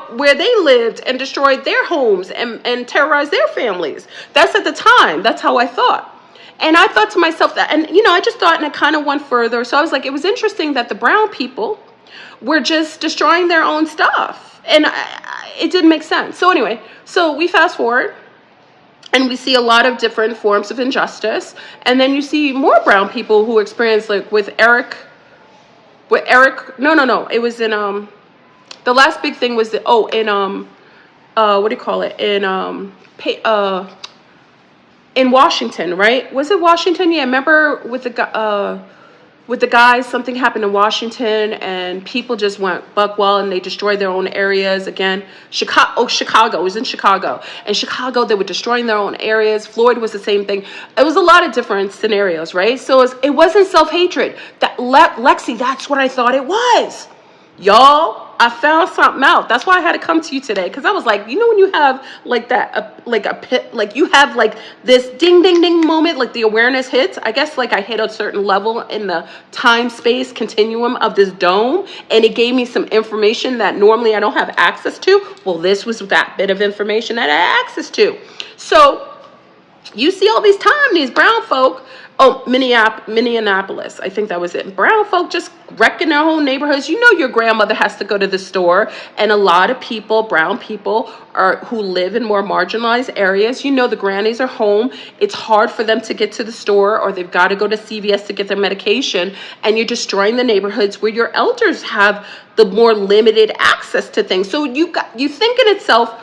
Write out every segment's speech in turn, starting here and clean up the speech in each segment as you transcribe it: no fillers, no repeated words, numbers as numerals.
out where they lived and destroyed their homes and terrorized their families. That's at the time. That's how I thought. And I thought to myself that, and I just thought, and it kind of went further. So I was like, it was interesting that the brown people were just destroying their own stuff. And it didn't make sense. So anyway, so we fast forward. And we see a lot of different forms of injustice. And then you see more brown people who experience, like with Eric, no. It was in, the last big thing was, what do you call it? In Washington, right? Was it Washington? Yeah, remember with the guys, something happened in Washington and people just went buck wild and they destroyed their own areas again. Chicago. It was in Chicago. And Chicago, they were destroying their own areas. Floyd was the same thing. It was a lot of different scenarios, right? So it wasn't self-hatred. Lexi, that's what I thought it was. Y'all, I found something out. That's why I had to come to you today, because I was like, when you have like that, you have like this ding, ding, ding moment, like the awareness hits. I guess like I hit a certain level in the time-space continuum of this dome, and it gave me some information that normally I don't have access to. Well, this was that bit of information that I had access to. So you see all these brown folk. Oh, Minneapolis. I think that was it. Brown folk just wrecking their whole neighborhoods. Your grandmother has to go to the store. And a lot of people, brown people, who live in more marginalized areas, the grannies are home. It's hard for them to get to the store, or they've got to go to CVS to get their medication. And you're destroying the neighborhoods where your elders have the more limited access to things. So you think in itself,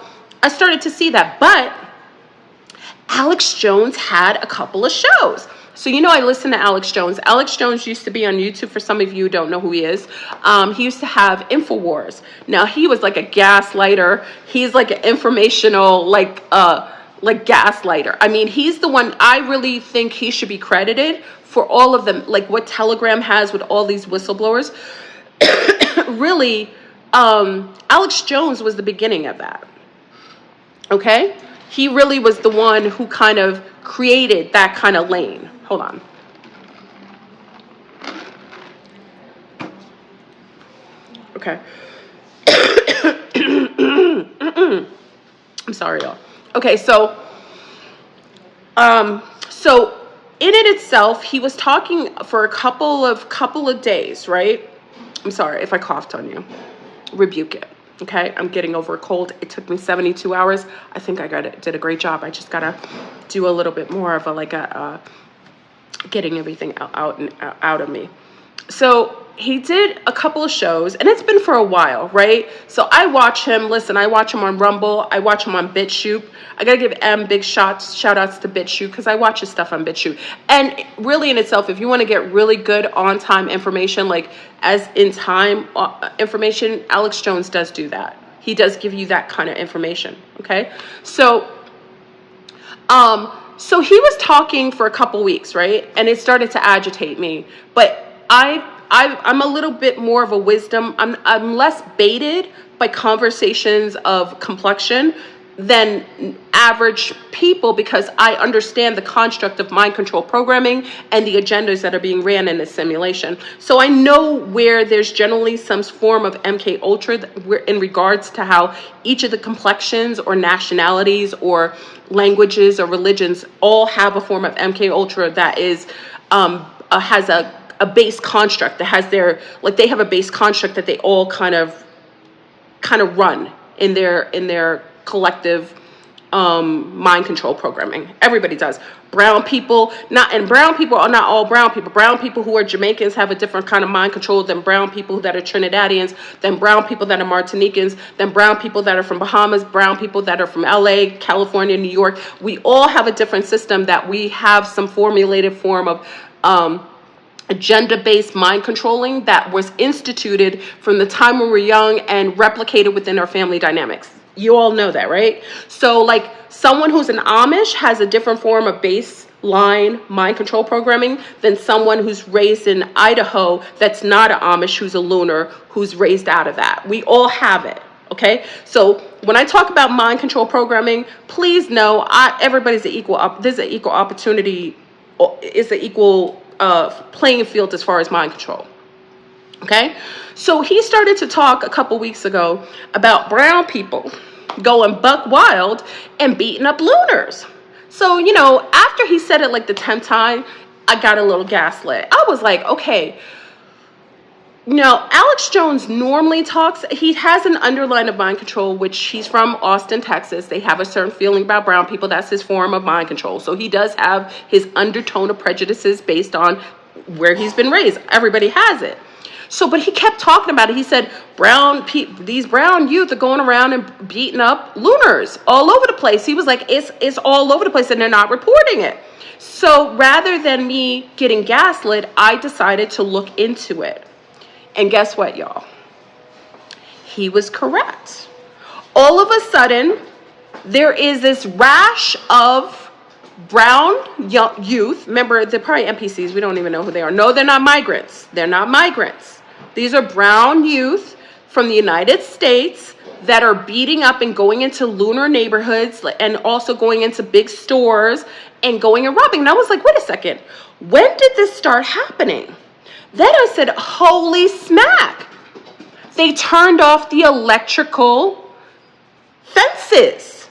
I started to see that. But Alex Jones had a couple of shows. So, I listen to Alex Jones. Alex Jones used to be on YouTube. For some of you who don't know who he is, he used to have InfoWars. Now, he was like a gaslighter. He's like an informational, like gaslighter. I mean, he's the one, I really think he should be credited for all of them, like what Telegram has with all these whistleblowers. Really, Alex Jones was the beginning of that. Okay? He really was the one who kind of created that kind of lane. Hold on. Okay. I'm sorry, y'all. Okay, so in it itself, he was talking for a couple of days, right? I'm sorry if I coughed on you. Rebuke it. Okay, I'm getting over a cold. It took me 72 hours. I think I did a great job. I just gotta do a little bit more of a getting everything out of me. So he did a couple of shows, and it's been for a while, right? So I watch him. Listen, I watch him on Rumble. I watch him on BitChute. I gotta give M big shout outs to BitChute, because I watch his stuff on BitChute. And really, in itself, if you want to get really good on-time information, like as in time information, Alex Jones does do that. He does give you that kind of information. Okay, so he was talking for a couple weeks, right? And it started to agitate me. But I'm a little bit more of a wisdom. I'm less baited by conversations of complexion than average people, because I understand the construct of mind control programming and the agendas that are being ran in this simulation. So I know where there's generally some form of MK Ultra in regards to how each of the complexions or nationalities or languages or religions all have a form of MK Ultra that is has a base construct that has they have a base construct that they all kind of run in their collective mind control programming. Everybody does. Brown people, brown people are not all brown people. Brown people who are Jamaicans have a different kind of mind control than brown people that are Trinidadians, than brown people that are Martinicans, than brown people that are from Bahamas, brown people that are from LA, California, New York. We all have a different system that we have some formulated form of agenda-based mind controlling that was instituted from the time we were young and replicated within our family dynamics. You all know that, right? So like someone who's an Amish has a different form of baseline mind control programming than someone who's raised in Idaho that's not an Amish, who's a lunar, who's raised out of that. We all have it, okay? So when I talk about mind control programming, please know everybody's an equal. There's an equal opportunity. It's an equal playing field as far as mind control. Okay, so he started to talk a couple weeks ago about brown people going buck wild and beating up looners. So, you know, after he said it like the 10th time, I got a little gaslit. I was like, okay, now, Alex Jones normally talks, he has an underline of mind control, which he's from Austin, Texas. They have a certain feeling about brown people. That's his form of mind control. So he does have his undertone of prejudices based on where he's been raised. Everybody has it. So, but he kept talking about it. He said, these brown youth are going around and beating up looners all over the place. He was like, it's all over the place and they're not reporting it. So rather than me getting gaslit, I decided to look into it. And guess what, y'all? He was correct. All of a sudden, there is this rash of brown youth. Remember, they're probably NPCs. We don't even know who they are. No, they're not migrants. They're not migrants. These are brown youth from the United States that are beating up and going into lunar neighborhoods and also going into big stores and going and robbing. And I was like, wait a second. When did this start happening? Then I said, holy smack. They turned off the electrical fences.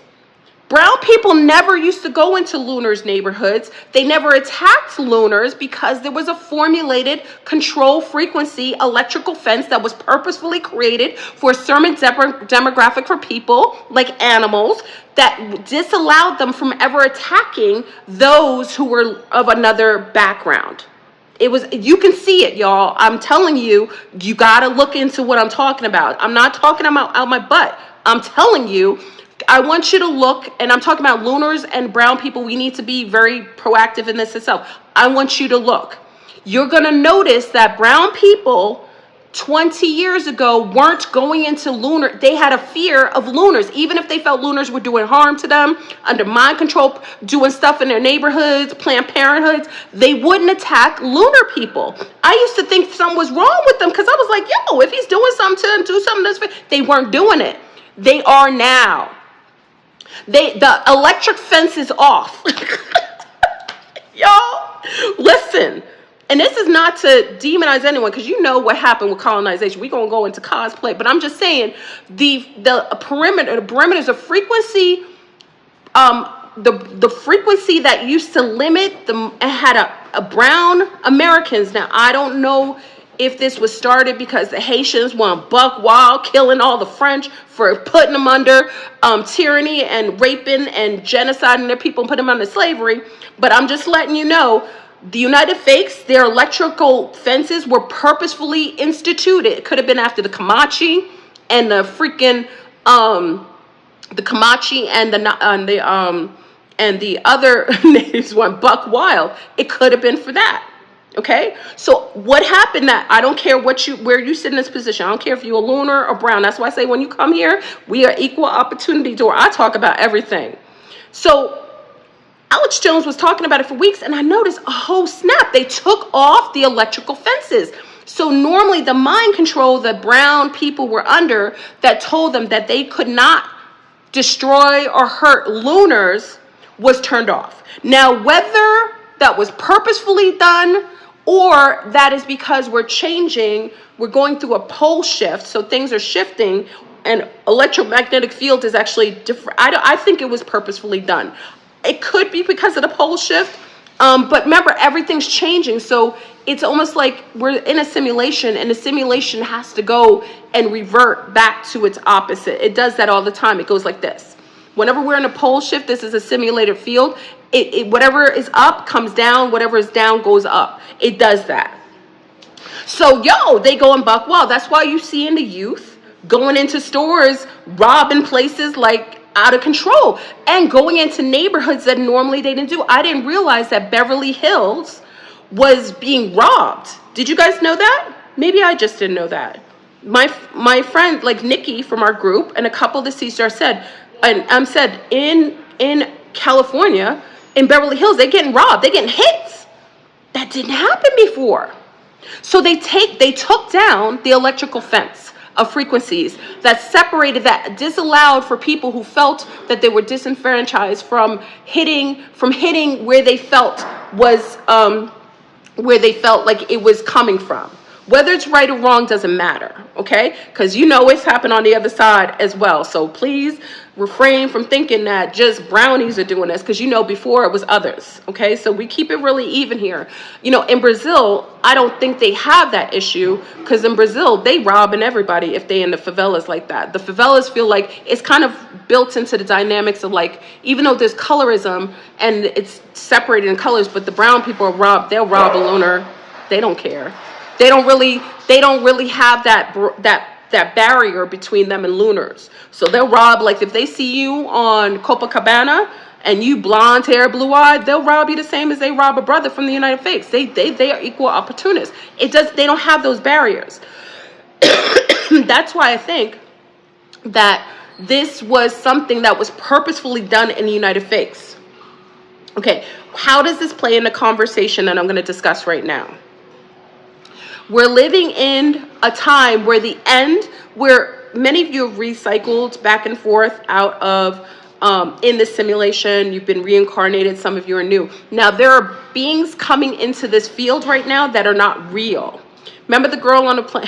Brown people never used to go into looners' neighborhoods. They never attacked looners because there was a formulated control frequency electrical fence that was purposefully created for a certain demographic for people, like animals, that disallowed them from ever attacking those who were of another background. You can see it, y'all. I'm telling you, you got to look into what I'm talking about. I'm not talking about out my butt. I'm telling you, I want you to look, and I'm talking about looners and brown people. We need to be very proactive in this itself. I want you to look. You're going to notice that brown people 20 years ago weren't going into lunar. They had a fear of looners. Even if they felt looners were doing harm to them, under mind control, doing stuff in their neighborhoods, Planned Parenthoods, they wouldn't attack lunar people. I used to think something was wrong with them because I was like, yo, if he's doing something to them, do something that's fair. They weren't doing it. They are now. The electric fence is off. Y'all, listen. And this is not to demonize anyone, because you know what happened with colonization. We're going to go into cosplay. But I'm just saying, the perimeters of frequency, the frequency that used to limit them had a brown Americans. Now, I don't know if this was started because the Haitians want buck wild, killing all the French for putting them under tyranny and raping and genociding their people and putting them under slavery. But I'm just letting you know, the United Fakes, their electrical fences were purposefully instituted. It could have been after the Comanche and the freaking the Comanche and the other natives went buck wild. It could have been for that. Okay, so what happened? That I don't care where you sit in this position. I don't care if you're a lunar or brown. That's why I say when you come here, we are equal opportunity door. I talk about everything. So Alex Jones was talking about it for weeks, and I noticed, oh snap, they took off the electrical fences. So normally the mind control that brown people were under that told them that they could not destroy or hurt lunars was turned off. Now, whether that was purposefully done or that is because we're going through a pole shift, so things are shifting, and electromagnetic field is actually different. I think it was purposefully done. It could be because of the pole shift, but remember, everything's changing, so it's almost like we're in a simulation, and the simulation has to go and revert back to its opposite. It does that all the time. It goes like this. Whenever we're in a pole shift, this is a simulated field. Whatever is up comes down, whatever is down goes up. It does that. So, they go and buck wild. That's why you see in the youth going into stores, robbing places like out of control, and going into neighborhoods that normally they didn't do. I didn't realize that Beverly Hills was being robbed. Did you guys know that? Maybe I just didn't know that. My friend, like Nikki from our group, and a couple of the C-stars said, in California, in Beverly Hills, they're getting robbed. They're getting hits. That didn't happen before. So they took down the electrical fence of frequencies that separated, that disallowed for people who felt that they were disenfranchised from hitting where they felt like it was coming from. Whether it's right or wrong doesn't matter, okay? Because you know it's happened on the other side as well. So please refrain from thinking that just brownies are doing this, because you know before it was others, okay? So we keep it really even here. You know, in Brazil, I don't think they have that issue, because in Brazil, they robbing everybody if they in the favelas like that. The favelas feel like it's kind of built into the dynamics of, like, even though there's colorism and it's separated in colors, but the brown people are robbed. They'll rob a loner. They don't care. They don't really have that barrier between them and lunars. So they'll rob, like if they see you on Copacabana and you blonde hair, blue eyed, they'll rob you the same as they rob a brother from the United States. They are equal opportunists. They don't have those barriers. That's why I think that this was something that was purposefully done in the United States. Okay, how does this play in the conversation that I'm going to discuss right now? We're living in a time where many of you have recycled back and forth out of in this simulation. You've been reincarnated. Some of you are new. Now, there are beings coming into this field right now that are not real. Remember the girl on the plane?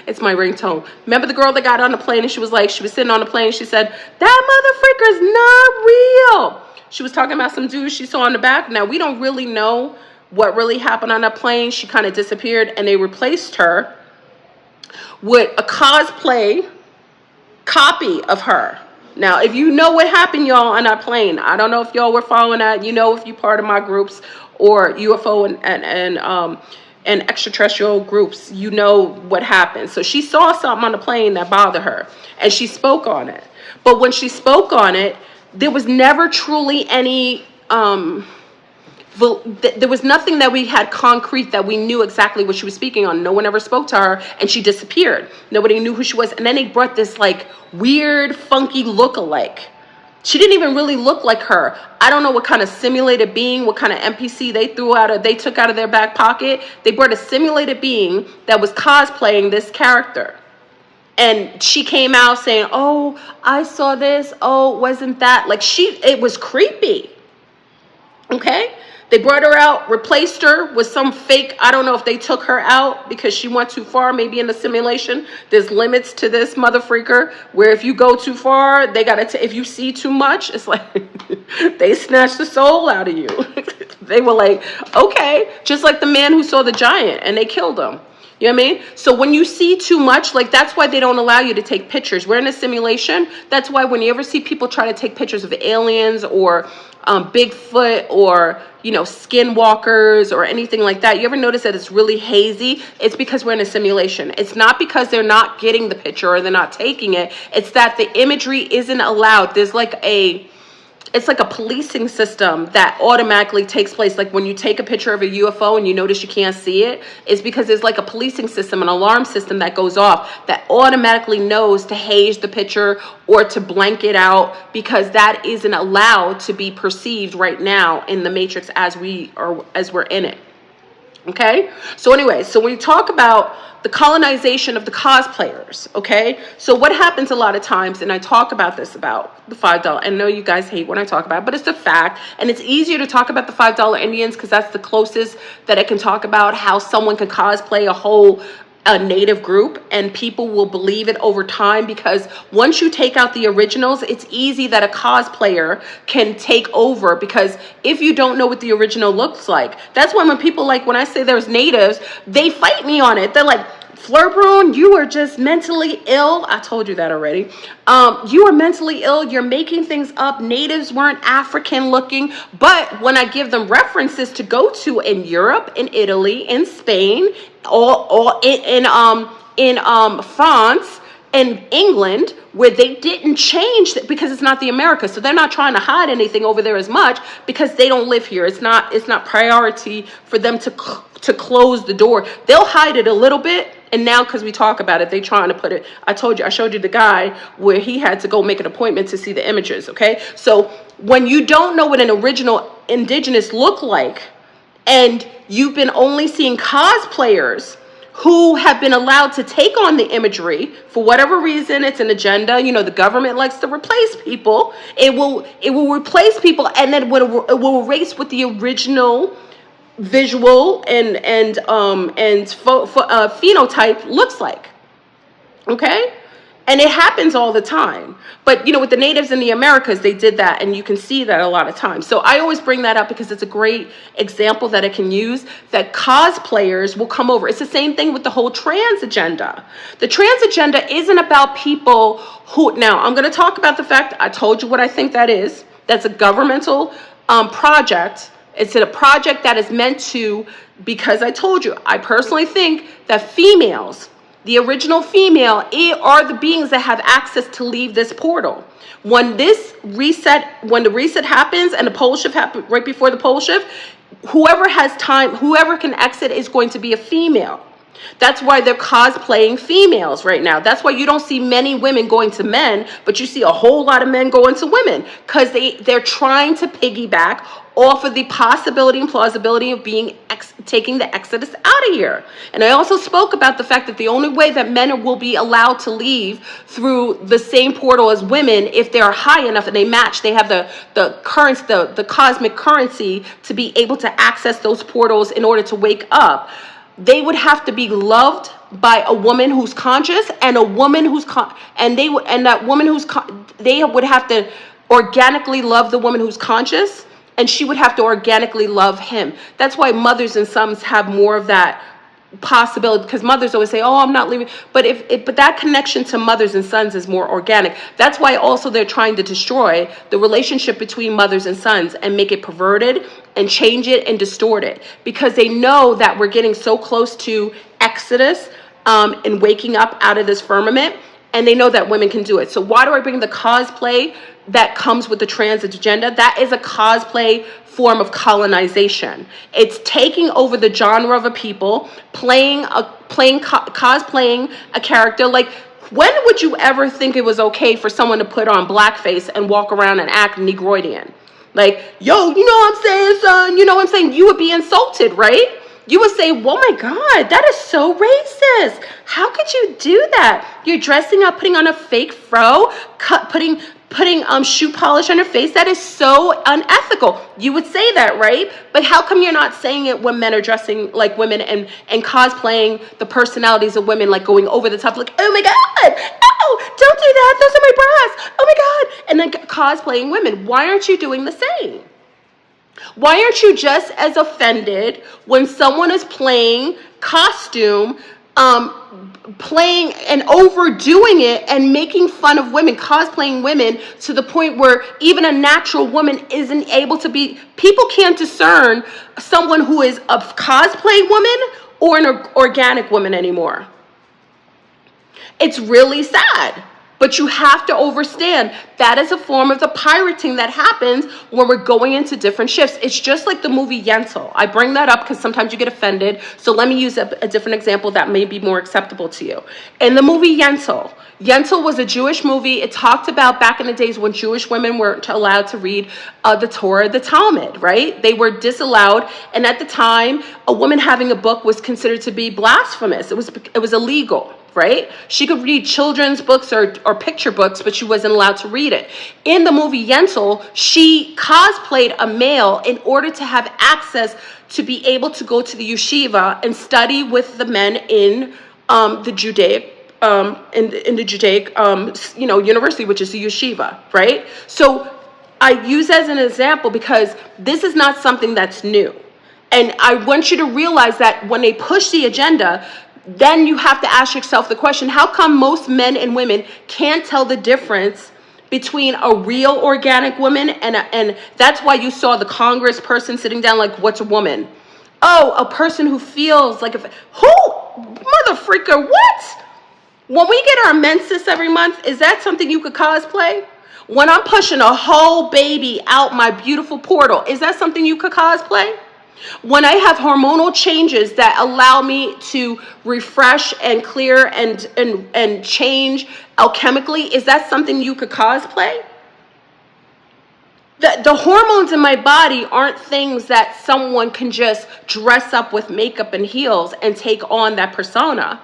It's my ringtone. Remember the girl that got on the plane and she was sitting on the plane and she said, that motherfucker's not real. She was talking about some dude she saw in the back. Now, we don't really know what really happened on that plane. She kind of disappeared and they replaced her with a cosplay copy of her. Now, if you know what happened, y'all, on that plane, I don't know if y'all were following that. You know, if you're part of my groups or UFO and extraterrestrial groups, you know what happened. So she saw something on the plane that bothered her and she spoke on it. But when she spoke on it, there was never truly any there was nothing that we had concrete that we knew exactly what she was speaking on. No one ever spoke to her and she disappeared. Nobody knew who she was. And then they brought this like weird, funky look-alike. She didn't even really look like her. I don't know what kind of simulated being, what kind of NPC they took out of their back pocket. They brought a simulated being that was cosplaying this character. And she came out saying, oh, I saw this. Oh, wasn't that? Like it was creepy. Okay? They brought her out, replaced her with some fake. I don't know if they took her out because she went too far, maybe in the simulation. There's limits to this mother freaker where if you go too far, they got to, if you see too much, it's like they snatch the soul out of you. They were like, okay, just like the man who saw the giant and they killed him. You know what I mean? So when you see too much, like that's why they don't allow you to take pictures. We're in a simulation. That's why when you ever see people try to take pictures of aliens or Bigfoot or, you know, skinwalkers or anything like that, you ever notice that it's really hazy? It's because we're in a simulation. It's not because they're not getting the picture or they're not taking it. It's that the imagery isn't allowed. There's like it's like a policing system that automatically takes place. Like when you take a picture of a UFO and you notice you can't see it, it's because there's like a policing system, an alarm system that goes off that automatically knows to haze the picture or to blank it out, because that isn't allowed to be perceived right now in the matrix as we're in it. Okay, so anyway, so when you talk about the colonization of the cosplayers, okay, so what happens a lot of times, and I talk about this about the $5, I know you guys hate when I talk about it, but it's a fact, and it's easier to talk about the $5 Indians because that's the closest that I can talk about how someone can cosplay a native group, and people will believe it over time, because once you take out the originals, it's easy that a cosplayer can take over, because if you don't know what the original looks like, that's why when people, like when I say there's natives, they fight me on it. They're like, Fleur, Brun, you are just mentally ill. I told you that already. You are mentally ill. You're making things up. Natives weren't African looking. But when I give them references to go to in Europe, in Italy, in Spain, or in France, and England, where they didn't change because it's not the America, so they're not trying to hide anything over there as much because they don't live here. It's not priority for them to close the door. They'll hide it a little bit, and now because we talk about it, they're trying to put it. I showed you the guy where he had to go make an appointment to see the images. Okay, so when you don't know what an original indigenous look like, and you've been only seeing cosplayers who have been allowed to take on the imagery for whatever reason, it's an agenda. You know, the government likes to replace people. It will replace people, and then it will erase what the original visual and phenotype looks like. Okay? And it happens all the time. But, you know, with the natives in the Americas, they did that, and you can see that a lot of times. So I always bring that up because it's a great example that I can use, that cosplayers will come over. It's the same thing with the whole trans agenda. The trans agenda isn't about people who, now I'm going to talk about the fact, I told you what I think that is. That's a governmental project. It's a project that is meant to, because I told you, I personally think that females, the original female, are the beings that have access to leave this portal. When this reset, when the reset happens and the pole shift happens, right before the pole shift, whoever has time, whoever can exit is going to be a female. That's why they're cosplaying females right now. That's why you don't see many women going to men, but you see a whole lot of men going to women, because they're trying to piggyback off of the possibility and plausibility of being taking the exodus out of here. And I also spoke about the fact that the only way that men will be allowed to leave through the same portal as women, if they're high enough and they match, they have the currents, the cosmic currency to be able to access those portals in order to wake up. They would have to be loved by a woman who's conscious, and a woman who's they would have to organically love the woman who's conscious, and she would have to organically love him. That's why mothers and sons have more of that possibility, because mothers always say, oh, I'm not leaving, but but that connection to mothers and sons is more organic. That's why also they're trying to destroy the relationship between mothers and sons and make it perverted and change it and distort it, because they know that we're getting so close to exodus and waking up out of this firmament, and they know that women can do it. So why do I bring the cosplay that comes with the trans agenda? That is a cosplay form of colonization. It's taking over the genre of a people, cosplaying a character. Like, when would you ever think it was okay for someone to put on blackface and walk around and act Negroidian? Like, yo, you know what I'm saying, son? You know what I'm saying? You would be insulted, right? You would say, oh my God, that is so racist. How could you do that? You're dressing up, putting on a fake fro, putting shoe polish on your face. That is so unethical. You would say that, right? But how come you're not saying it when men are dressing like women and cosplaying the personalities of women, like going over the top, like, oh my God, oh, don't do that, those are my bras, oh my God, and then cosplaying women? Why aren't you doing the same? Why aren't you just as offended when someone is playing costume, playing and overdoing it and making fun of women, cosplaying women to the point where even a natural woman isn't able to be, people can't discern someone who is a cosplay woman or an organic woman anymore. It's really sad. But you have to understand that is a form of the pirating that happens when we're going into different shifts. It's just like the movie Yentl. I bring that up because sometimes you get offended. So let me use a different example that may be more acceptable to you. In the movie Yentl, Yentl was a Jewish movie. It talked about back in the days when Jewish women weren't allowed to read the Torah, the Talmud, right? They were disallowed. And at the time, a woman having a book was considered to be blasphemous. It was illegal. Right? She could read children's books or picture books, but she wasn't allowed to read it. In the movie Yentl, she cosplayed a male in order to have access to be able to go to the yeshiva and study with the men in the Judaic university, which is the yeshiva, right? So I use as an example because this is not something that's new. And I want you to realize that when they push the agenda, then you have to ask yourself the question, how come most men and women can't tell the difference between a real organic woman and that's why you saw the Congress person sitting down like, what's a woman? Oh, a person who feels like, who? Mother freaker, what? When we get our menses every month, is that something you could cosplay? When I'm pushing a whole baby out my beautiful portal, is that something you could cosplay? When I have hormonal changes that allow me to refresh and clear and change alchemically, is that something you could cosplay? The hormones in my body aren't things that someone can just dress up with makeup and heels and take on that persona.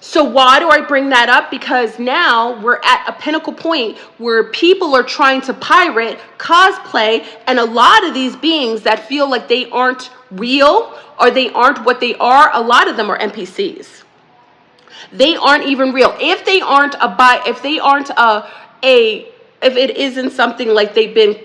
So why do I bring that up? Because now we're at a pinnacle point where people are trying to pirate, cosplay, and a lot of these beings that feel like they aren't real or they aren't what they are, a lot of them are NPCs. They aren't even real. If they aren't if it isn't something like they've been,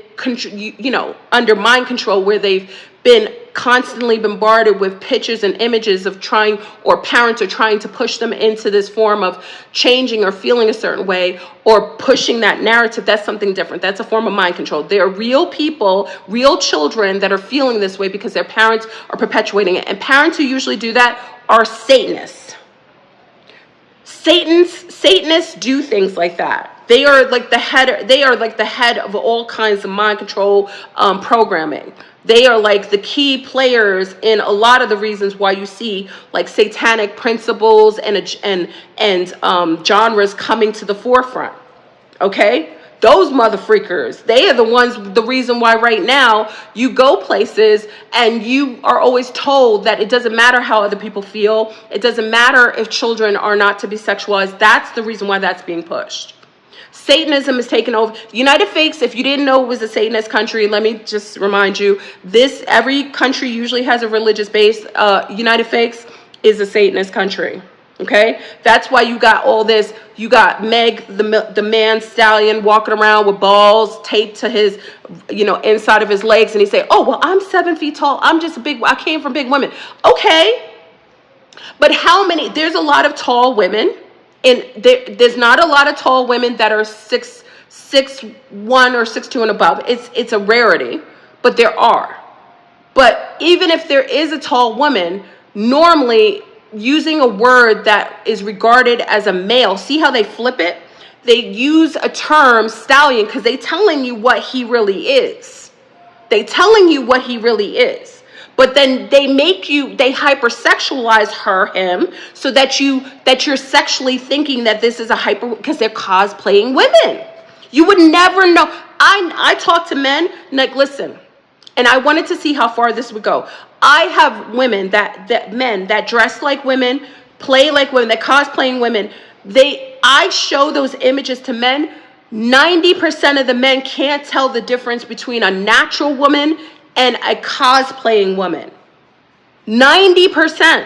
under mind control, where they've been constantly bombarded with pictures and images of trying, or parents are trying to push them into this form of changing or feeling a certain way or pushing that narrative, that's something different. That's a form of mind control. There are real people, real children that are feeling this way because their parents are perpetuating it. And parents who usually do that are Satanists. Satanists do things like that. They are like the head of all kinds of mind control programming. They are like the key players in a lot of the reasons why you see like satanic principles and genres coming to the forefront. Okay? Those motherfreakers, they are the reason why right now you go places and you are always told that it doesn't matter how other people feel. It doesn't matter if children are not to be sexualized. That's the reason why that's being pushed. Satanism is taken over. United Fakes, if you didn't know it was a Satanist country, let me just remind you, every country usually has a religious base. United Fakes is a Satanist country. Okay, that's why you got all this. You got Meg, the man stallion, walking around with balls taped to his, inside of his legs, and he say, "Oh well, I'm 7 feet tall. I came from big women." Okay, but how many? There's a lot of tall women, and there's not a lot of tall women that are 6'1" or 6'2" and above. It's a rarity, but there are. But even if there is a tall woman, normally, using a word that is regarded as a male, see how they flip it? They use a term, stallion, because they're telling you what he really is. They're telling you what he really is. But then they hypersexualize him, so that you're sexually thinking that this is because they're cosplaying women. You would never know. I talk to men, like, listen, and I wanted to see how far this would go. I have women men that dress like women, play like women, that cosplaying women. I show those images to men. 90% of the men can't tell the difference between a natural woman and a cosplaying woman. 90%.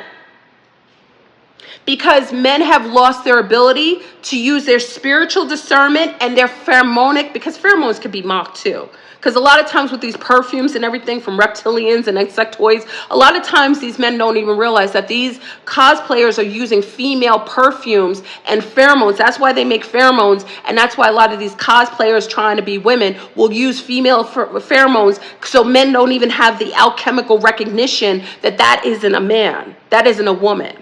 Because men have lost their ability to use their spiritual discernment and their pheromonic, because pheromones can be mocked too. Because a lot of times with these perfumes and everything from reptilians and insectoids, a lot of times these men don't even realize that these cosplayers are using female perfumes and pheromones. That's why they make pheromones, and that's why a lot of these cosplayers trying to be women will use female pheromones, so men don't even have the alchemical recognition that isn't a man, that isn't a woman.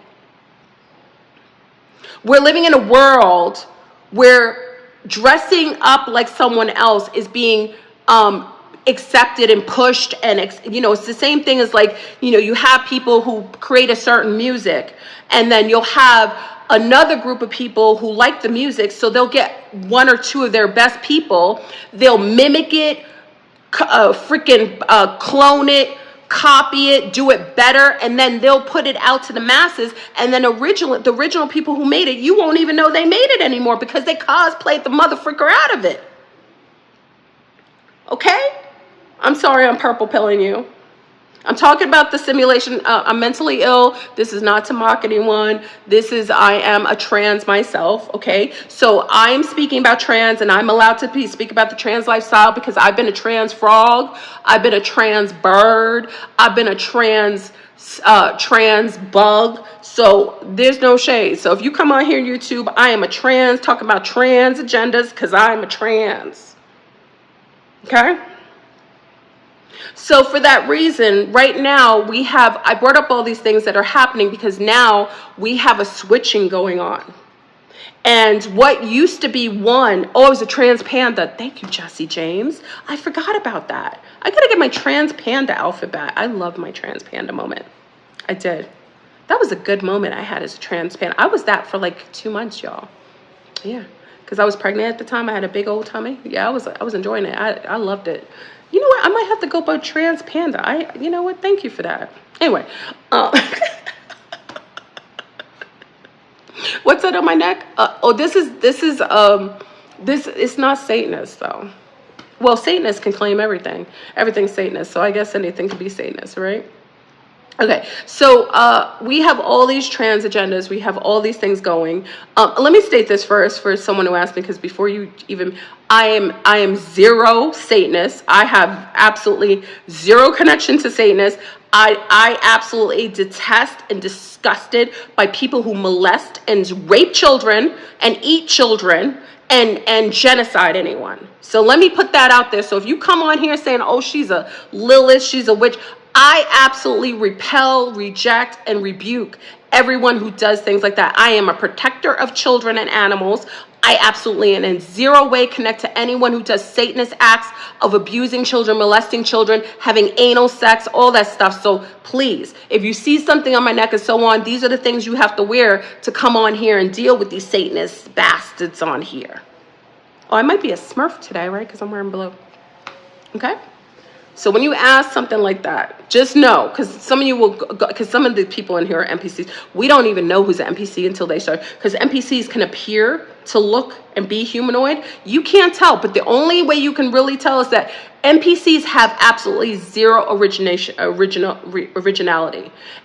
We're living in a world where dressing up like someone else is being accepted and pushed, and it's the same thing as, like, you have people who create a certain music, and then you'll have another group of people who like the music, so they'll get one or two of their best people, they'll mimic it, clone it, copy it, do it better, and then they'll put it out to the masses, and then the original people who made it, you won't even know they made it anymore because they cosplayed the motherfucker out of it. Okay? I'm sorry I'm purple pilling you. I'm talking about the simulation. I'm mentally ill. This is not to mock anyone. I am a trans myself, okay? So I'm speaking about trans, and I'm allowed to speak about the trans lifestyle because I've been a trans frog. I've been a trans bird. I've been a trans bug. So there's no shade. So if you come on here on YouTube, I am a trans, talking about trans agendas because I'm a trans. Okay? So for that reason, right now I brought up all these things that are happening because now we have a switching going on. And what used to be it was a trans panda. Thank you, Jesse James. I forgot about that. I gotta get my trans panda outfit back. I love my trans panda moment. I did. That was a good moment I had as a trans panda. I was that for like 2 months, y'all. Yeah. Because I was pregnant at the time. I had a big old tummy. Yeah, I was enjoying it. I loved it. You know what? I might have to go by trans panda. You know what? Thank you for that. Anyway. What's that on my neck? Oh, this it's not Satanist though. Well, Satanists can claim everything. Everything's Satanist, so I guess anything could be Satanist, right? Okay, so we have all these trans agendas. We have all these things going. Let me state this first for someone who asked me, because before you even, I am zero Satanist. I have absolutely zero connection to Satanists. I absolutely detest and disgusted by people who molest and rape children and eat children and genocide anyone. So let me put that out there. So if you come on here saying, oh, she's a Lilith, she's a witch, I absolutely repel, reject, and rebuke everyone who does things like that. I am a protector of children and animals. I absolutely and in zero way connect to anyone who does Satanist acts of abusing children, molesting children, having anal sex, all that stuff. So please, if you see something on my neck and so on, these are the things you have to wear to come on here and deal with these Satanist bastards on here. Oh, I might be a Smurf today, right? Because I'm wearing blue. Okay? So when you ask something like that, just know, because some of you will, because some of the people in here are NPCs. We don't even know who's an NPC until they start, because NPCs can appear to look and be humanoid. You can't tell, but the only way you can really tell is that NPCs have absolutely zero originality.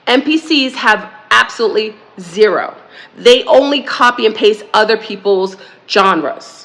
NPCs have absolutely zero. They only copy and paste other people's genres.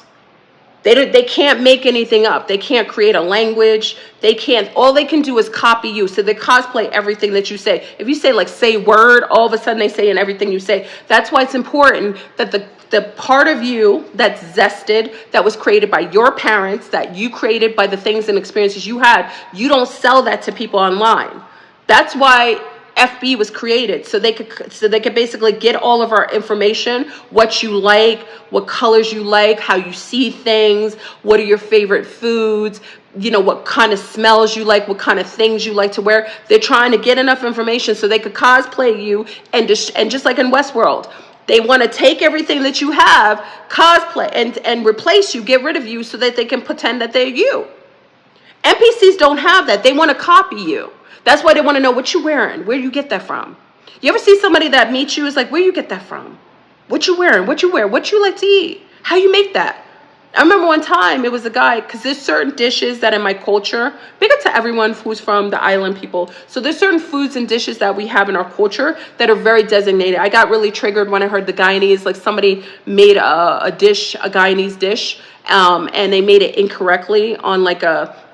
They can't make anything up. They can't create a language. They can't, all they can do is copy you. So they cosplay everything that you say. If you say like, say word, all of a sudden they say in everything you say. That's why it's important that the part of you that's zested, that was created by your parents, that you created by the things and experiences you had, you don't sell that to people online. That's why FB was created, so they could basically get all of our information, what you like, what colors you like, how you see things, what are your favorite foods, you know, what kind of smells you like, what kind of things you like to wear. They're trying to get enough information so they could cosplay you, and just like in Westworld, they want to take everything that you have, cosplay and replace you, get rid of you, so that they can pretend that they're you. NPCs don't have that. They want to copy you. That's why they want to know what you're wearing. Where do you get that from? You ever see somebody that meets you is like, where you get that from? What you wearing? What you wear? What you like to eat? How you make that? I remember one time it was a guy, because there's certain dishes that in my culture, big up to everyone who's from the island people. So there's certain foods and dishes that we have in our culture that are very designated. I got really triggered when I heard the Guyanese, like somebody made a dish, a Guyanese dish, and they made it incorrectly on like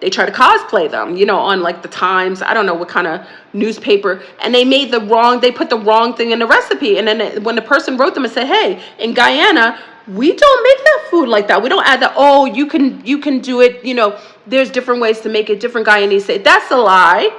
they try to cosplay them, you know, on like the Times, I don't know what kind of newspaper, and they put the wrong thing in the recipe. And then when the person wrote them and said, hey, in Guyana, we don't make that food like that. We don't add that. Oh, you can do it. You know, there's different ways to make it. Different Guyanese say that's a lie.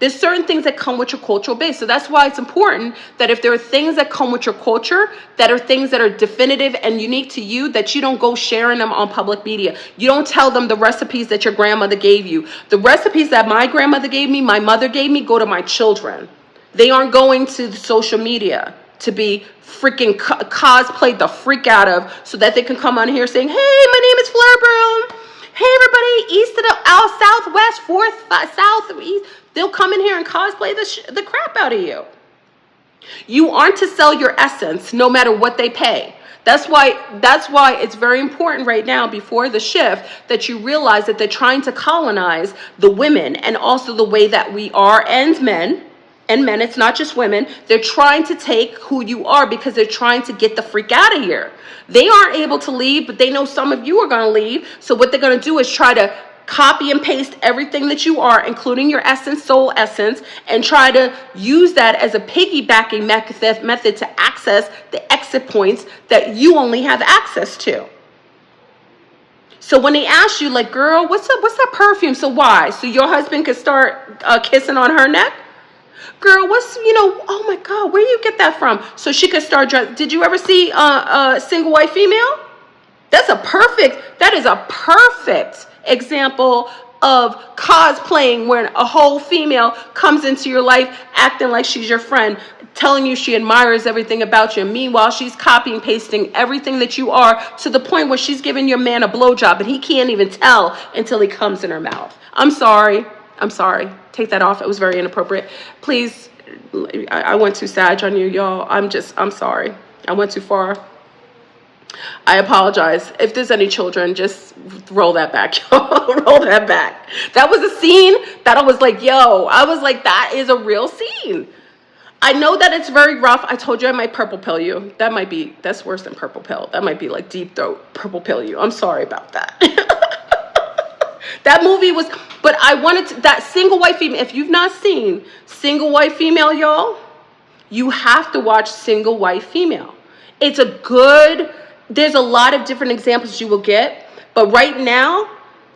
There's certain things that come with your cultural base. So that's why it's important that if there are things that come with your culture, that are things that are definitive and unique to you, that you don't go sharing them on public media. You don't tell them the recipes that your grandmother gave you. The recipes that my grandmother gave me, my mother gave me, go to my children. They aren't going to the social media to be freaking cosplayed the freak out of, so that they can come on here saying, hey, my name is Fleur Brun. Hey, everybody, east of the southwest, southeast. They'll come in here and cosplay the crap out of you. You aren't to sell your essence, no matter what they pay. That's why it's very important right now, before the shift, that you realize that they're trying to colonize the women, and also the way that we are, and men, it's not just women. They're trying to take who you are, because they're trying to get the freak out of here. They aren't able to leave, but they know some of you are going to leave. So what they're going to do is try to copy and paste everything that you are, including your essence, soul essence, and try to use that as a piggybacking method to access the exit points that you only have access to. So when they ask you, like, girl, what's that perfume? So why? So your husband could start kissing on her neck? Girl, oh my God, where you get that from? So she could start dressing. Did you ever see a single white female? That is a perfect example of cosplaying, when a whole female comes into your life acting like she's your friend, telling you she admires everything about you. Meanwhile, she's copying, pasting everything that you are, to the point where she's giving your man a blowjob, and he can't even tell until he comes in her mouth. I'm sorry. Take that off. It was very inappropriate. Please, I went too sag on you, y'all. I'm sorry. I went too far. I apologize. If there's any children, just roll that back, y'all. Roll that back. That was a scene that I was like, yo, I was like, that is a real scene. I know that it's very rough. I told you I might purple pill you. That's worse than purple pill. That might be like deep throat purple pill you. I'm sorry about that. That movie was, but I wanted to, that Single White Female. If you've not seen Single White Female, y'all, you have to watch Single White Female. It's a good, there's a lot of different examples you will get, but right now,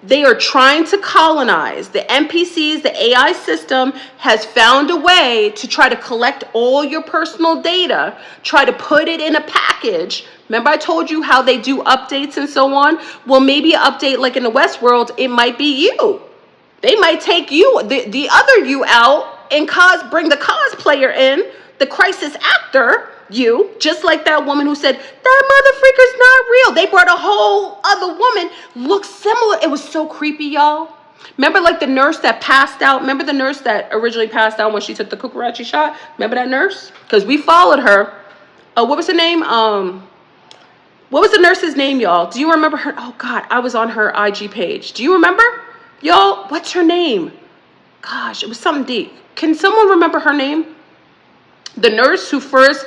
they are trying to colonize. The NPCs, the AI system has found a way to try to collect all your personal data, try to put it in a package. Remember I told you how they do updates and so on? Well, maybe an update like in the Westworld, it might be you. They might take you, the other you out and bring the cosplayer in, the crisis actor, you, just like that woman who said, that motherfucker's not real. They brought a whole other woman, looked similar. It was so creepy, y'all. Remember like the nurse that passed out? Remember the nurse that originally passed out when she took the cucaracha shot? Remember that nurse? Because we followed her. What was her name? What was the nurse's name, y'all? Do you remember her? Oh, God, I was on her IG page. Do you remember? Y'all, what's her name? Gosh, it was something deep. Can someone remember her name? The nurse who first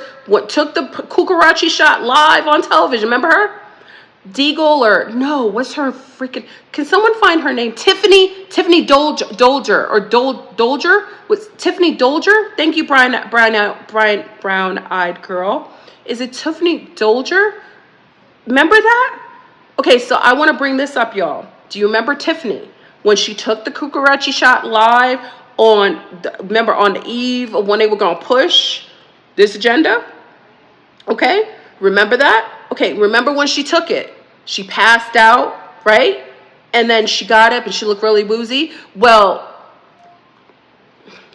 took the cucaracha shot live on television. Remember her? Deagle or no, what's her freaking, can someone find her name? Tiffany Dolger or Dolger? Was Tiffany Dolger? Thank you, brown-eyed girl. Is it Tiffany Dolger? Remember that? Okay, so I want to bring this up, y'all. Do you remember Tiffany when she took the cucaracha shot live remember on the eve of when they were going to push this agenda? Okay, remember that? Okay, remember when she took it? She passed out, right? And then she got up and she looked really woozy. Well,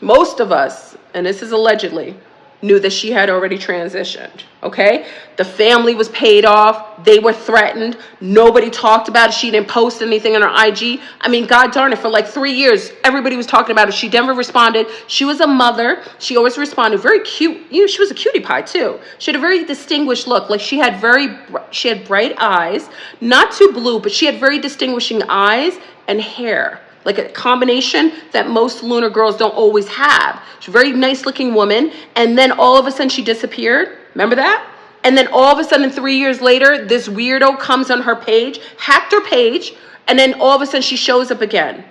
most of us, and this is allegedly, knew that she had already transitioned, okay? The family was paid off. They were threatened. Nobody talked about it. She didn't post anything on her IG. I mean, God darn it, for like 3 years, everybody was talking about it. She never responded. She was a mother. She always responded. Very cute. You know, she was a cutie pie too. She had a very distinguished look. Like she had bright eyes, not too blue, but she had very distinguishing eyes and hair. Like a combination that most lunar girls don't always have. She's a very nice looking woman. And then all of a sudden she disappeared. Remember that? And then all of a sudden 3 years later, this weirdo comes on her page, hacked her page. And then all of a sudden she shows up again.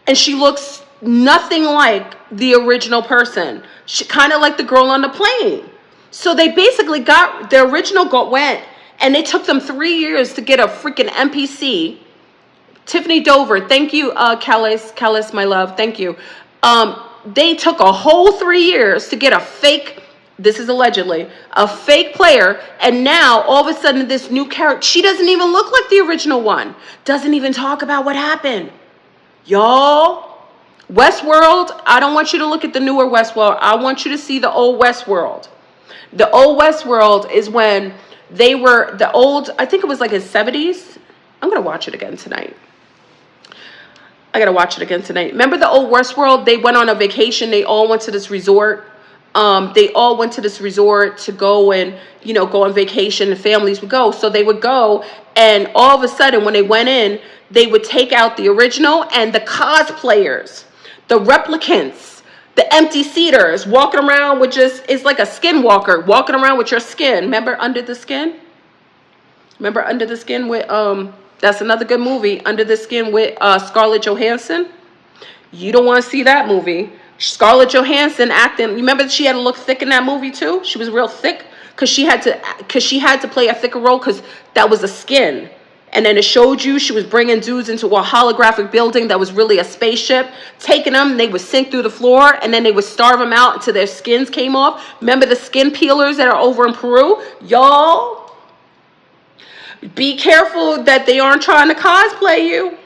And she looks nothing like the original person. She kind of like the girl on the plane. So they basically got, the original went, and it took them 3 years to get a freaking NPC. Tiffany Dover, thank you, Callis, my love, thank you. They took a whole 3 years to get a fake, this is allegedly, a fake player, and now all of a sudden this new character, she doesn't even look like the original one, doesn't even talk about what happened. Y'all, Westworld, I don't want you to look at the newer Westworld, I want you to see the old Westworld. The old Westworld is when they were, the old, I think it was like his 70s. I'm going to watch it again tonight. I gotta watch it again tonight. Remember the old Westworld? They went on a vacation. They all went to this resort. They all went to this resort to go and, you know, go on vacation. The families would go. So they would go, and all of a sudden when they went in, they would take out the original and the cosplayers, the replicants, the empty seaters, walking around with just, it's like a skinwalker, walking around with your skin. Remember Under the Skin? Remember Under the Skin with, that's another good movie, Under the Skin with Scarlett Johansson. You don't want to see that movie. Scarlett Johansson acting, remember she had to look thick in that movie too? She was real thick because she had to play a thicker role because that was a skin. And then it showed you she was bringing dudes into a holographic building that was really a spaceship, taking them, they would sink through the floor, and then they would starve them out until their skins came off. Remember the skin peelers that are over in Peru? Y'all, be careful that they aren't trying to cosplay you.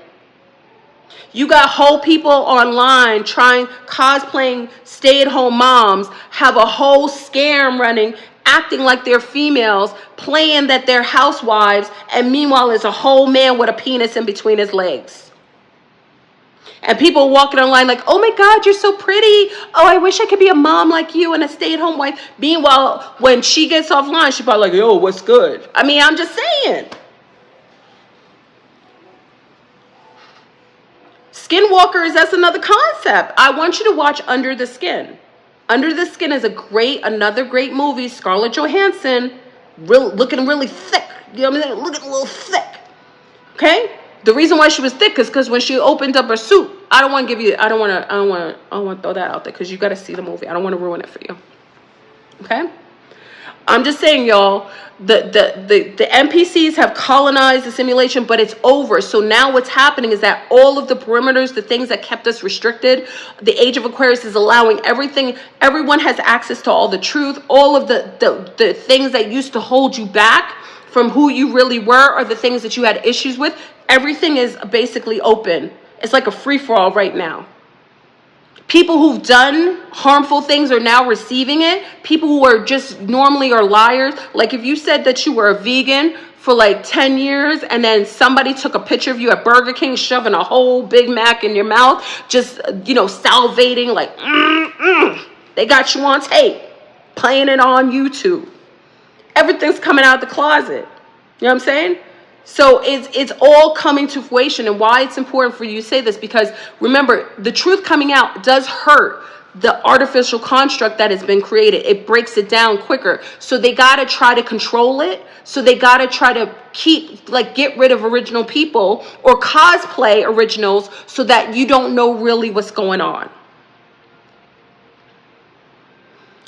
You got whole people online cosplaying stay-at-home moms, have a whole scam running, acting like they're females, playing that they're housewives, and meanwhile there's a whole man with a penis in between his legs. And people walking online like, oh my God, you're so pretty. Oh, I wish I could be a mom like you and a stay-at-home wife. Meanwhile, when she gets offline, she's probably like, yo, what's good? I mean, I'm just saying. Skinwalkers, that's another concept. I want you to watch Under the Skin. Under the Skin is another great movie. Scarlett Johansson, looking really thick. You know what I'm saying? Looking a little thick. Okay? The reason why she was thick is because when she opened up her suit, I don't want to throw that out there because you got to see the movie. I don't want to ruin it for you. Okay? I'm just saying, y'all, the NPCs have colonized the simulation, but it's over. So now what's happening is that all of the perimeters, the things that kept us restricted, the Age of Aquarius is allowing everything. Everyone has access to all the truth. All of the things that used to hold you back from who you really were or the things that you had issues with, everything is basically open. It's like a free-for-all right now. People who've done harmful things are now receiving it. People who are just normally are liars. Like if you said that you were a vegan for like 10 years and then somebody took a picture of you at Burger King shoving a whole Big Mac in your mouth, just, you know, salivating like, they got you on tape, playing it on YouTube. Everything's coming out of the closet. You know what I'm saying? So it's all coming to fruition. And why it's important for you to say this, because remember, the truth coming out does hurt the artificial construct that has been created. It breaks it down quicker. So they got to try to control it. So they got to try to get rid of original people or cosplay originals so that you don't know really what's going on.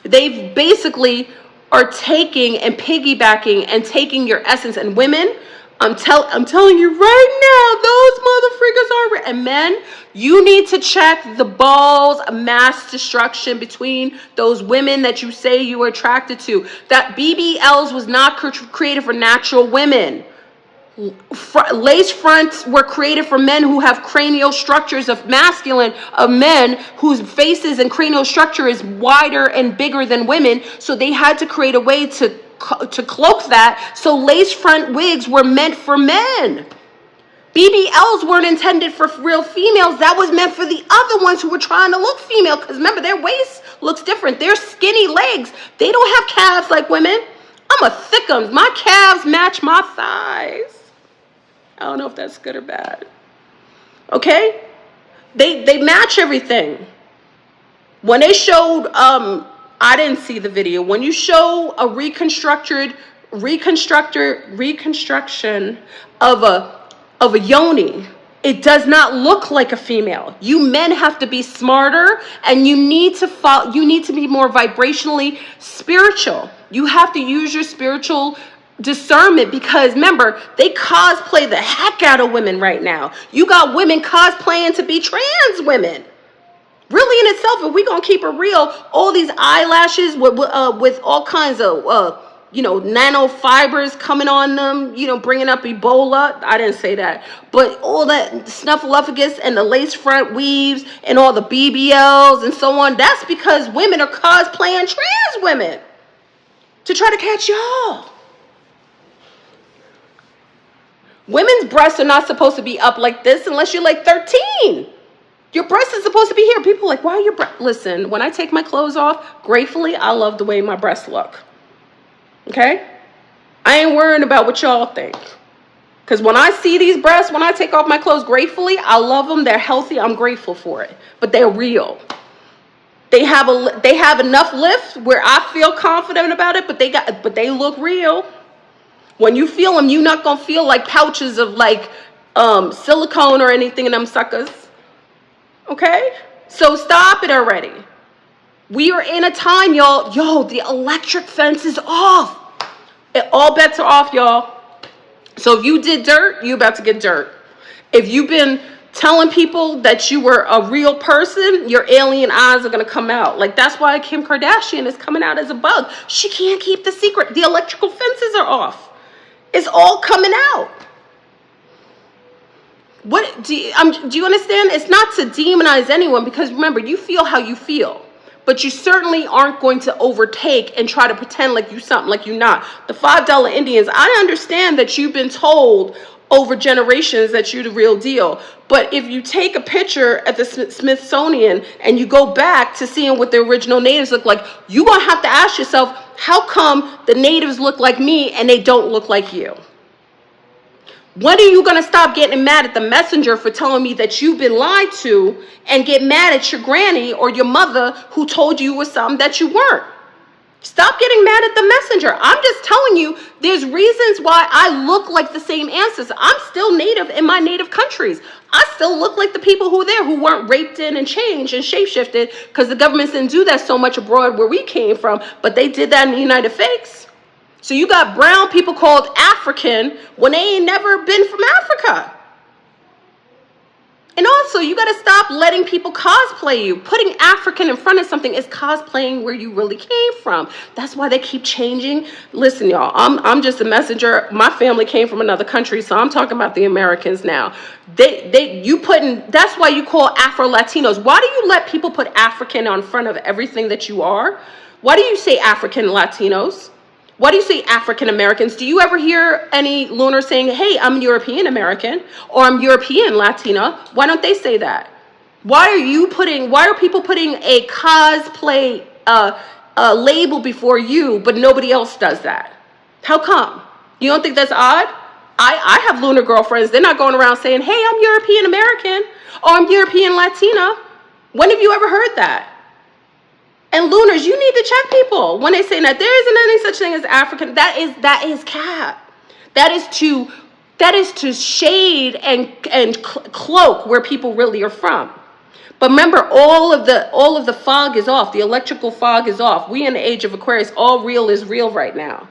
They've basically are taking and piggybacking and taking your essence. And women, I'm telling you right now, those motherfreakers are. And men, you need to check the balls of mass destruction between those women that you say you were attracted to. That BBLs was not created for natural women. Lace fronts were created for men who have cranial structures of masculine, of men whose faces and cranial structure is wider and bigger than women. So they had to create a way to cloak that. So lace front wigs were meant for men. BBLs weren't intended for real females. That was meant for the other ones who were trying to look female. Because remember, their waist looks different. They're skinny legs. They don't have calves like women. I'm a thickums. My calves match my thighs. I don't know if that's good or bad. Okay? They match everything. When they showed, I didn't see the video. When you show a reconstruction of a yoni, it does not look like a female. You men have to be smarter, and you need to be more vibrationally spiritual. You have to use your spiritual discernment, because remember, they cosplay the heck out of women right now. You got women cosplaying to be trans women. Really, in itself, if we're gonna keep it real, all these eyelashes with all kinds of nanofibers coming on them, bringing up Ebola. I didn't say that, but all that snuffleupagus and the lace front weaves and all the BBLs and so on. That's because women are cosplaying trans women to try to catch y'all. Women's breasts are not supposed to be up like this unless you're like 13. Your breast is supposed to be here. People are like, why are your breasts? Listen, when I take my clothes off, gratefully, I love the way my breasts look. Okay? I ain't worrying about what y'all think. Because when I see these breasts, when I take off my clothes, gratefully, I love them. They're healthy. I'm grateful for it. But they're real. They have enough lift where I feel confident about it, but they look real. When you feel them, you're not going to feel like pouches of silicone or anything in them suckers. Okay? So stop it already. We are in a time, y'all. Yo, the electric fence is off. All bets are off, y'all. So if you did dirt, you're about to get dirt. If you've been telling people that you were a real person, your alien eyes are going to come out. Like, that's why Kim Kardashian is coming out as a bug. She can't keep the secret. The electrical fences are off. It's all coming out. Do you understand? It's not to demonize anyone, because remember, you feel how you feel. But you certainly aren't going to overtake and try to pretend like you something like you're not. The $5 Indians, I understand that you've been told over generations that you're the real deal. But if you take a picture at the Smithsonian and you go back to seeing what the original natives look like, you're going to have to ask yourself, how come the natives look like me and they don't look like you? When are you going to stop getting mad at the messenger for telling me that you've been lied to and get mad at your granny or your mother who told you was something that you weren't? Stop getting mad at the messenger. I'm just telling you, there's reasons why I look like the same ancestors. I'm still native in my native countries. I still look like the people who were there, who weren't raped in and changed and shape-shifted, because the governments didn't do that so much abroad where we came from, but they did that in the United States. So you got brown people called African when they ain't never been from Africa. And also, you got to stop letting people cosplay you. Putting African in front of something is cosplaying where you really came from. That's why they keep changing. Listen, y'all, I'm just a messenger. My family came from another country, so I'm talking about the Americans now. That's why you call Afro-Latinos. Why do you let people put African on front of everything that you are? Why do you say African Latinos? Why do you say African Americans? Do you ever hear any Lunar saying, hey, I'm European American or I'm European Latina? Why don't they say that? Why are people putting a cosplay label before you, but nobody else does that? How come? You don't think that's odd? I have Lunar girlfriends. They're not going around saying, hey, I'm European American or I'm European Latina. When have you ever heard that? And Lunars, you need to check people when they say that there isn't any such thing as African. That is cap. That is to shade and cloak where people really are from. But remember, all of the fog is off. The electrical fog is off. We in the age of Aquarius, all real is real right now.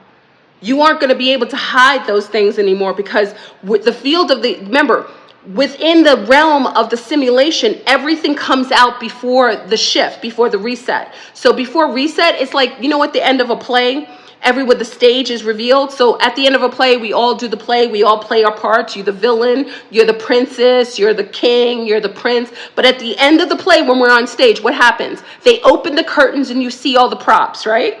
You aren't going to be able to hide those things anymore, because with the field of remember, within the realm of the simulation, everything comes out before the shift, before the reset. So before reset, it's like, you know, at the end of a play, everywhere the stage is revealed. So at the end of a play, we all do the play. We all play our parts. You're the villain. You're the princess. You're the king. You're the prince. But at the end of the play, when we're on stage, what happens? They open the curtains and you see all the props, right?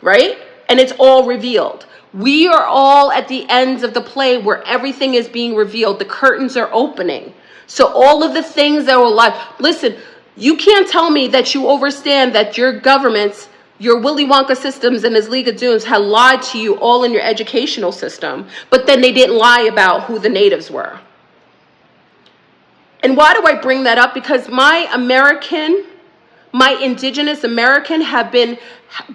Right? And it's all revealed. We are all at the ends of the play where everything is being revealed. The curtains are opening. So all of the things that were alive. Listen, you can't tell me that you understand that your governments, your Willy Wonka systems and his League of Dooms had lied to you all in your educational system, but then they didn't lie about who the natives were. And why do I bring that up? Because my indigenous American have been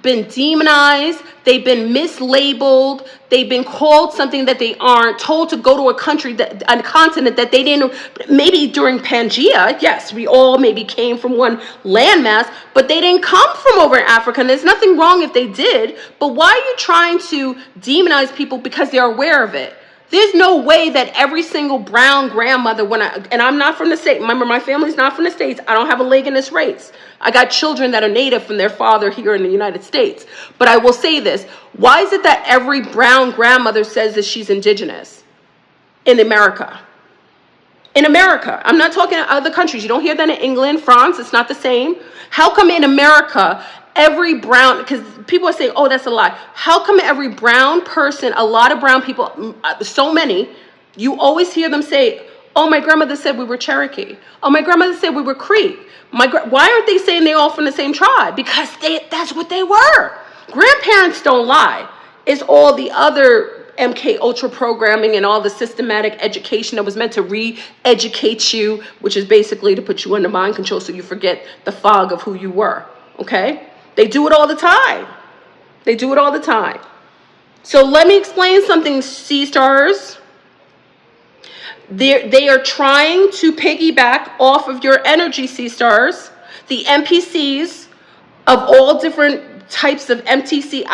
demonized, they've been mislabeled, they've been called something that they aren't, told to go to a continent that they didn't. Maybe during Pangea, yes, we all maybe came from one landmass, but they didn't come from over in Africa, and there's nothing wrong if they did. But why are you trying to demonize people because they're aware of it? There's no way that every single brown grandmother, and I'm not from the state, remember my family's not from the States, I don't have a leg in this race. I got children that are native from their father here in the United States. But I will say this, why is it that every brown grandmother says that she's indigenous in America? In America, I'm not talking other countries. You don't hear that in England, France, it's not the same. How come in America, every brown, because people are saying, oh, that's a lie. How come every brown person, a lot of brown people, so many, you always hear them say, oh, my grandmother said we were Cherokee. Oh, my grandmother said we were Creek. Why aren't they saying they're all from the same tribe? Because that's what they were. Grandparents don't lie. It's all the other MK Ultra programming and all the systematic education that was meant to re-educate you, which is basically to put you under mind control so you forget the fog of who you were, okay? They do it all the time. They do it all the time. So let me explain something, Sea Stars. They are trying to piggyback off of your energy, Sea Stars. The NPCs of all different types of MTC.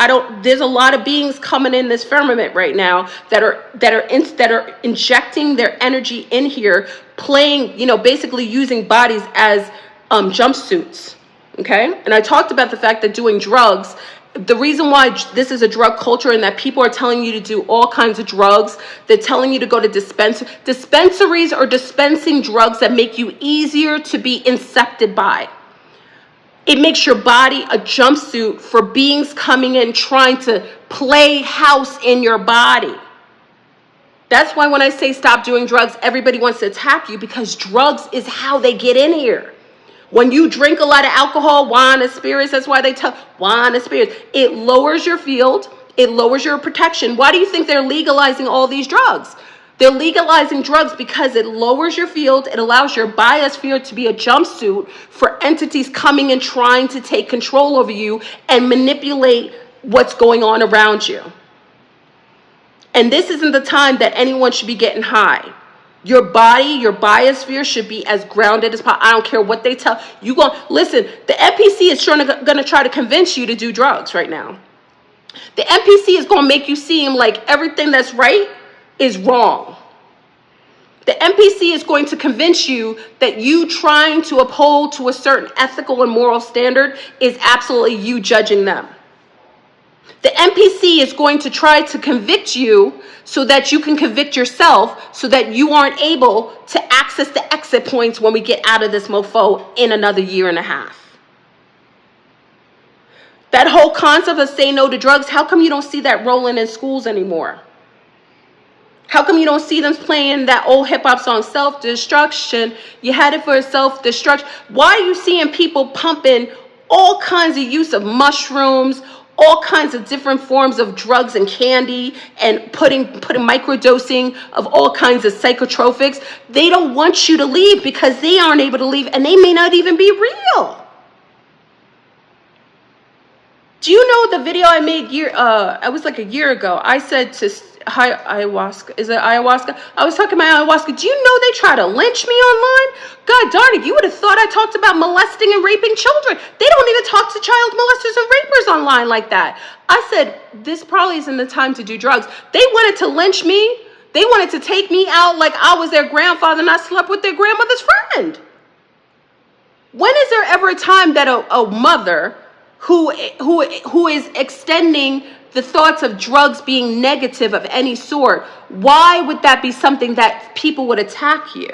There's a lot of beings coming in this firmament right now that are injecting their energy in here, playing, you know, basically using bodies as jumpsuits. Okay? And I talked about the fact that doing drugs, the reason why this is a drug culture and that people are telling you to do all kinds of drugs, they're telling you to go to dispensaries or dispensing drugs that make you easier to be incepted by. It makes your body a jumpsuit for beings coming in trying to play house in your body. That's why when I say stop doing drugs, everybody wants to attack you, because drugs is how they get in here. When you drink a lot of alcohol, wine, and spirits, that's why they tell wine and spirits. It lowers your field. It lowers your protection. Why do you think they're legalizing all these drugs? They're legalizing drugs because it lowers your field. It allows your biosphere to be a jumpsuit for entities coming and trying to take control over you and manipulate what's going on around you. And this isn't the time that anyone should be getting high. Your body, your biosphere should be as grounded as possible. I don't care what they tell you. Listen, the NPC is going to try to convince you to do drugs right now. The NPC is going to make you seem like everything that's right is wrong. The NPC is going to convince you that you trying to uphold to a certain ethical and moral standard is absolutely you judging them. The NPC is going to try to convict you so that you can convict yourself, so that you aren't able to access the exit points when we get out of this mofo in another year and a half. That whole concept of say no to drugs, how come you don't see that rolling in schools anymore? How come you don't see them playing that old hip-hop song, self-destruction? You had it for self-destruction. Why are you seeing people pumping all kinds of use of mushrooms, all kinds of different forms of drugs and candy, and putting microdosing of all kinds of psychotropics? They don't want you to leave because they aren't able to leave, and they may not even be real. Do you know the video I made it was like a year ago? I said to ayahuasca, is it ayahuasca? I was talking about ayahuasca. Do you know they try to lynch me online? God darn it, you would have thought I talked about molesting and raping children. They don't even talk to child molesters and rapers online like that. I said, this probably isn't the time to do drugs. They wanted to lynch me. They wanted to take me out like I was their grandfather and I slept with their grandmother's friend. When is there ever a time that a mother who is extending the thoughts of drugs being negative of any sort, why would that be something that people would attack you?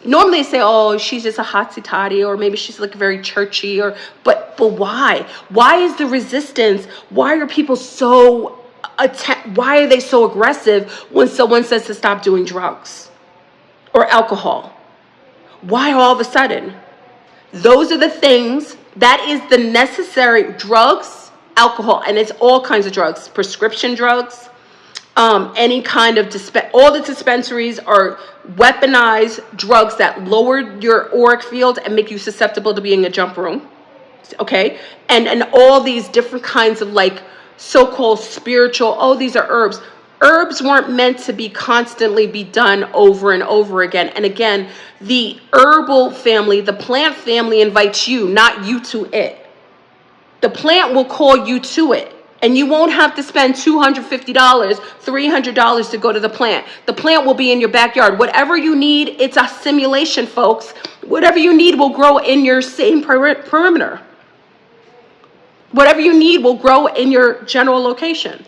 Normally they say, oh, she's just a hotsy toddy, or maybe she's like very churchy, but why? Why is the resistance? Why are people so why are they so aggressive when someone says to stop doing drugs or alcohol? Why all of a sudden? Those are the things, that is the necessary drugs, alcohol, and it's all kinds of drugs, prescription drugs, any kind of, all the dispensaries are weaponized drugs that lower your auric field and make you susceptible to being in a jump room, okay? And all these different kinds of like so-called spiritual, oh, these are herbs. Herbs weren't meant to be constantly be done over and over again. And again, the herbal family, the plant family invites you, not you to it. The plant will call you to it. And you won't have to spend $250, $300 to go to the plant. The plant will be in your backyard. Whatever you need, it's a simulation, folks. Whatever you need will grow in your same perimeter. Whatever you need will grow in your general location.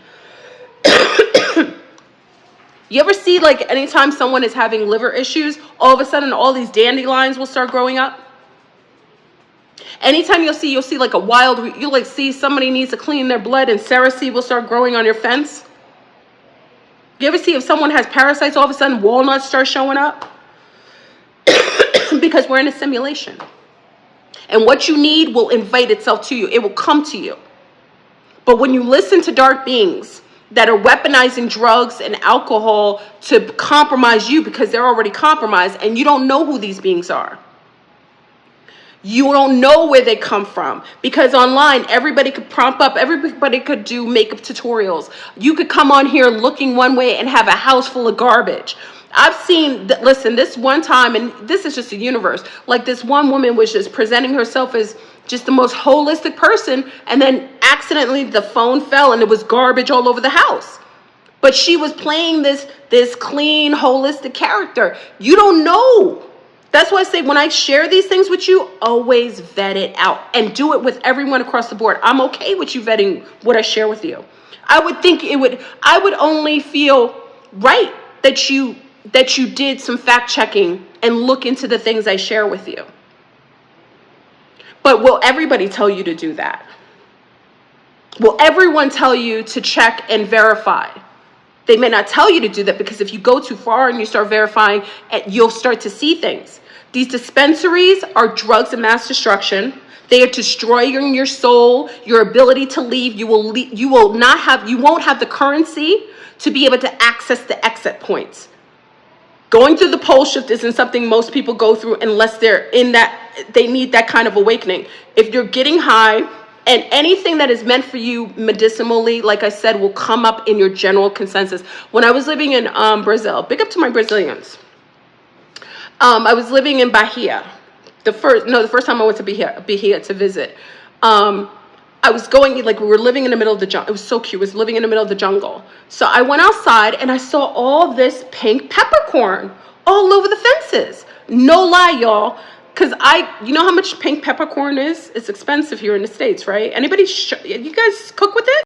You ever see, like, anytime someone is having liver issues, all of a sudden all these dandelions will start growing up? Anytime you'll see like a wild, you'll like see somebody needs to clean their blood and cerasee will start growing on your fence. You ever see if someone has parasites, all of a sudden walnuts start showing up? Because we're in a simulation. And what you need will invite itself to you. It will come to you. But when you listen to dark beings that are weaponizing drugs and alcohol to compromise you because they're already compromised and you don't know who these beings are. You don't know where they come from, because online everybody could prompt up, everybody could do makeup tutorials. You could come on here looking one way and have a house full of garbage. I've seen, listen, this one time, and this is just a universe, like this one woman was just presenting herself as just the most holistic person, and then accidentally the phone fell and it was garbage all over the house. But she was playing this clean, holistic character. You don't know. That's why I say when I share these things with you, always vet it out and do it with everyone across the board. I'm okay with you vetting what I share with you. I would only feel right that you did some fact checking and look into the things I share with you. But will everybody tell you to do that? Will everyone tell you to check and verify? They may not tell you to do that, because if you go too far and you start verifying, you'll start to see things. These dispensaries are drugs of mass destruction. They are destroying your soul, your ability to leave. You won't have the currency to be able to access the exit points. Going through the pole shift isn't something most people go through unless they're in that, they need that kind of awakening. If you're getting high, and anything that is meant for you medicinally, like I said, will come up in your general consensus. When I was living in Brazil, big up to my Brazilians. I was living in Bahia. The first time I went to Bahia to visit. I was going, like, we were living in the middle of the jungle. It was so cute. I was living in the middle of the jungle. So I went outside and I saw all this pink peppercorn all over the fences. No lie, y'all. Because you know how much pink peppercorn is? It's expensive here in the States, right? Anybody, you guys cook with it?